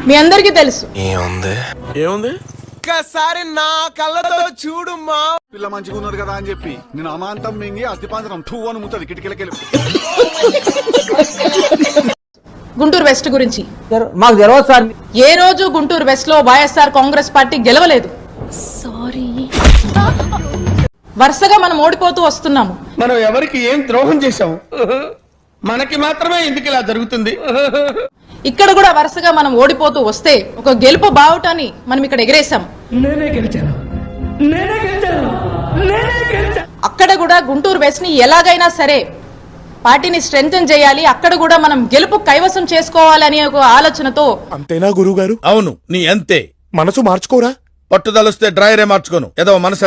మీ అందరికీ తెలుసు. ఏముంది ఒక్కసారి నా కళ్ళతో చూడుమా. పిల్ల మంచిగా ఉన్నది కదా అని చెప్పి నేను అమాంతం మింగి అస్థిపాంజరం టూ అని ముత్తది కిటికీలకెళ్ళి. గుంటూరు వెస్ట్ గురించి మాకు తెలియదు సార్. ఏ రోజు గుంటూరు వెస్ట్ లో వైఎస్ఆర్ కాంగ్రెస్ పార్టీ గెలవలేదు. సారీ. వరుసగా మనం ఓడిపోతూ వస్తున్నాము. మనం ఎవరికి ఏం ద్రోహం చేశాము? మనకి మాత్రమే ఎందుకు ఇలా జరుగుతుంది? ఇక్కడ కూడా వరుసగా మనం ఓడిపోతూ వస్తే ఒక గెలుపు బావుటాన్ని మనం ఇక్కడ ఎగరేసాం. అక్కడ కూడా గుంటూరు వెస్ట్ ని ఎలాగైనా సరే పార్టీని స్ట్రెంగ్తన్ చేయాలి, అక్కడ కూడా మనం గెలుపు కైవసం చేసుకోవాలని ఒక ఆలోచనతో. అంతేనా గురువు గారు? అవును, నీ అంతే. మనసు మార్చుకోరా? పట్టుదలొస్తే డ్రైవరే మార్చుకోను. ఏదో మనసు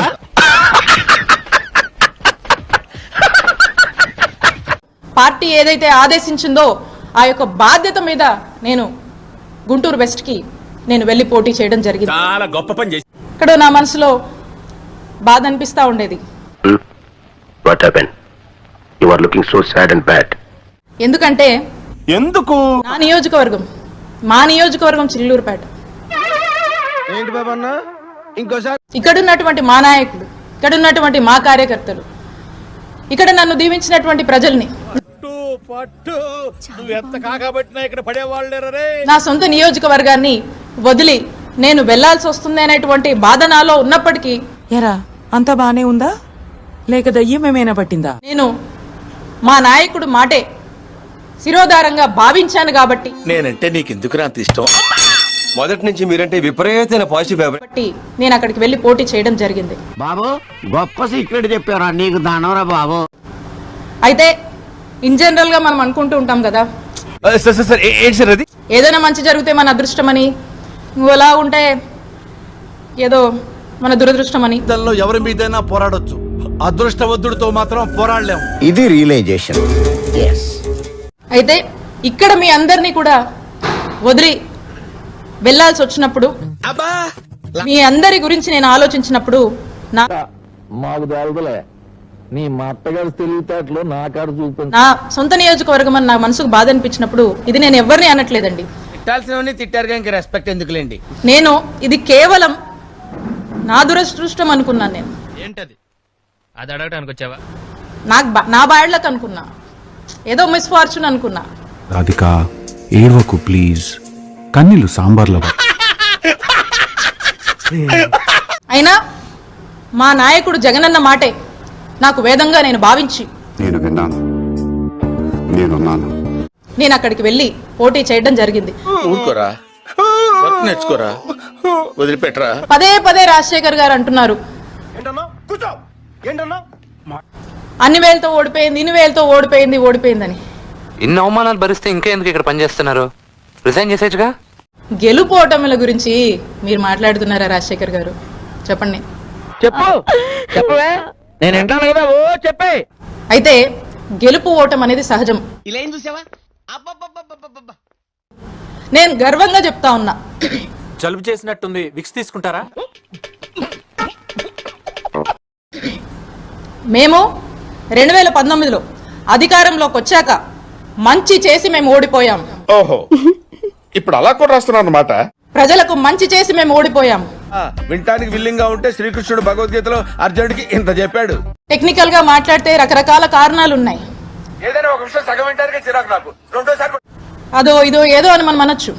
పార్టీ ఏదైతే ఆదేశించిందో ఆ యొక్క బాధ్యత మీద నేను గుంటూరు వెస్ట్ కి నేను వెళ్లి పోటీ చేయడం జరిగింది. చాలా గొప్ప పని చేసి. ఇక్కడ నా మనసులో బాధ అనిపిస్తా ఉండేది. ఎందుకంటే నా నియోజకవర్గం, మా నియోజకవర్గం చిల్లూరుపేట. ఏంటి బాబన్నా ఇంకోసారి? ఇక్కడ ఉన్నటువంటి మా నాయకులు, ఇక్కడ ఉన్నటువంటి మా కార్యకర్తలు, ఇక్కడ నన్ను దీవించినటువంటి ప్రజల్ని, నా సొంత నియోజకవర్గాన్ని వదిలి నేను వెళ్లాల్సి వస్తుంది అనేటువంటి బాధ నాలో ఉన్నప్పటికీ, ఎరా అంత బానే ఉందా లేక దయ్యమేమైనా పట్టిందా, నేను మా నాయకుడు మాటే శిరోధారంగా భావించాను కాబట్టి నేనంటే నీకెందుకు అంత ఇష్టం? మొదటి నుంచి మీరంటే విపరీతమైన పాజిటివ్ కాబట్టి నేను అక్కడికి వెళ్లి పోటీ చేయడం జరిగింది. బాబు గొప్ప సీక్రెట్ చెప్పారా నీకు దానవరా బాబు. అయితే ఇన్ జనరల్ గా మనం అనుకుంటూ ఉంటాం కదా, ఏదైనా మంచి జరిగితే మన అదృష్టమని, నువ్వు ఎలా ఉంటే ఏదో మన దురదృష్టమని. ఎవరి మీదైనా పోరాడొచ్చు, అదృష్టవంతుడితో మాత్రం పోరాడలేం. ఇది రియలైజేషన్. అయితే ఇక్కడ మీ అందరినీ కూడా వదిలి వెళ్లాల్సి వచ్చినప్పుడు, మీ అందరి గురించి నేను ఆలోచించినప్పుడు మాకు తెలుదులే నీ మా అత్తగారు తెలివితేటలు నా కాడ చూపించు. నా సొంత నియోజకవర్గం అని నా మనసుకు బాధ అనిపించినప్పుడు, ఇది నేను ఎవరిని అనట్లేదండి, తిట్టాల్సినవన్నీ తిట్టారు కానీ రెస్పెక్ట్ ఎందుకులేండి. నేను ఇది కేవలం నా దురదృష్టం అనుకున్నాను. నేను ఏంటది? అది అడగటానికి వచ్చావా? నా బాయళ్ళకు అనుకున్నా, ఏదో మిస్ఫార్చ్యూన్ అనుకున్నా. రాధికా ఏడవకు ప్లీజ్, కన్నీళ్ళు సాంబార్లో. అయినా మా నాయకుడు జగనన్న మాటే నాకు వేదంగా నేను భావించి నేను విన్నాను, నేనున్నాను. నేను అక్కడికి వెళ్లి పోటీ చేయడం జరిగింది. ఊరుకోరా, వర్క్ నేర్చుకోరా, వదిలిపెట్టరా. పదే పదే రాజశేఖర్ గారు అంటున్నారు, అన్ని వేలతో ఓడిపోయింది, ఇన్ని వేలతో ఓడిపోయిందని. ఇన్ని అవమానాలు భరిస్తే ఇంకా ఎందుకు ఇక్కడ పనిచేస్తున్నారు? రిజైన్ చేసేచ్చుగా. గెలుపోటముల గురించి మీరు మాట్లాడుతున్నారా రాజశేఖర్ గారు? చెప్పండి. చెప్పవే, నేను వింటాను కదా. ఓ చెప్పే. అయితే గెలుపు ఓటం అనేది సహజం. ఇలా ఏం చూసావా? నేను గర్వంగా చెప్తా ఉన్నా. జలుబు చేసినట్టుంది, విక్స్ తీసుకుంటారా? మేము 2019లో అధికారంలోకి వచ్చాక మంచి చేసి మేము ఓడిపోయాం. ఓహో, ఇప్పుడు అలా కూడా రాస్తున్నాను అన్నమాట. ప్రజలకు మంచి చేసి మేము ఓడిపోయాం. వింటానికి విల్లింగ్ గా ఉంటే శ్రీకృష్ణుడు భగవద్గీతలో అర్జునుడికి ఇంత చెప్పాడు. టెక్నికల్ గా మాట్లాడితే రకరకాల కారణాలు ఉన్నాయి. ఏదైనా ఒక విషయం సగం వింటానికి చిరాకు నాకు. రెండోసారి అదో ఇదో ఏదో అని మనం అనొచ్చు,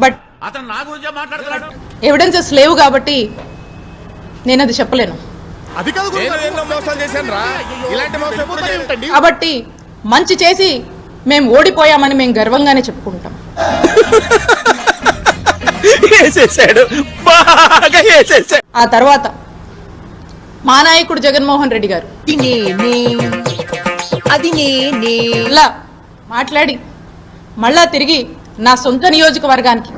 బట్ అతను నా గురించే మాట్లాడుతున్నాడు. ఎవిడెన్సెస్ లేవు కాబట్టి నేను అది చెప్పలేను. కాబట్టి మంచి చేసి మేము ఓడిపోయామని మేము గర్వంగానే చెప్పుకుంటాం. ఆ తర్వాత మా నాయకుడు జగన్మోహన్ రెడ్డి గారు ఇలా మాట్లాడి మళ్ళా తిరిగి నా సొంత నియోజకవర్గానికి,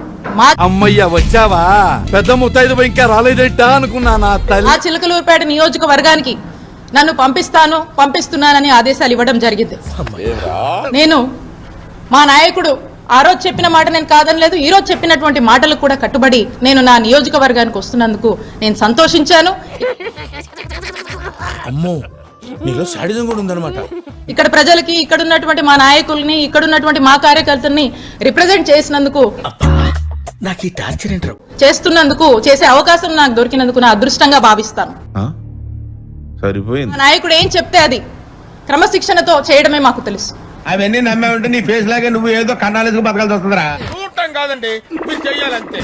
అమ్మయ్య వచ్చావా, పెద్ద ముత్తైదు ఇంకా రాలేదేంటా అనుకున్నా. ఆ చిలకలూరుపేట నియోజకవర్గానికి నన్ను పంపిస్తున్నానని ఆదేశాలు ఇవ్వడం జరిగింది. నేను మా నాయకుడు ఆ రోజు చెప్పిన మాట నేను కాదనలేదు, ఈ రోజు చెప్పినటువంటి మాటలకు కూడా కట్టుబడి నేను నా నియోజకవర్గానికి వస్తున్నందుకు నేను సంతోషించాను. అమ్మో, నీలో సాడిజం కూడా ఉందన్నమాట. ఇక్కడ ప్రజలకి, ఇక్కడ ఉన్నటువంటి మా నాయకుల్ని, ఇక్కడ ఉన్నటువంటి మా కార్యకర్తల్ని రిప్రజెంట్ చేసినందుకు నాకు ఈ టార్చర్ ఏంట్రా? చేస్తున్నందుకు, చేసే అవకాశం నాకు దొరికినందుకు నా అదృష్టంగా భావిస్తాను. సరిపోయింది. మా నాయకుడు ఏం చెప్తే అది క్రమశిక్షణతో చేయడమే మాకు తెలుసు. అవన్నీ నమ్మే ఉంటే నీ ఫేస్ లాగే నువ్వు ఏదో కన్నాలేసుకు బతకాల్సి వస్తుందిరా. చూడటం కాదండి, మీరు చెయ్యాలంతే.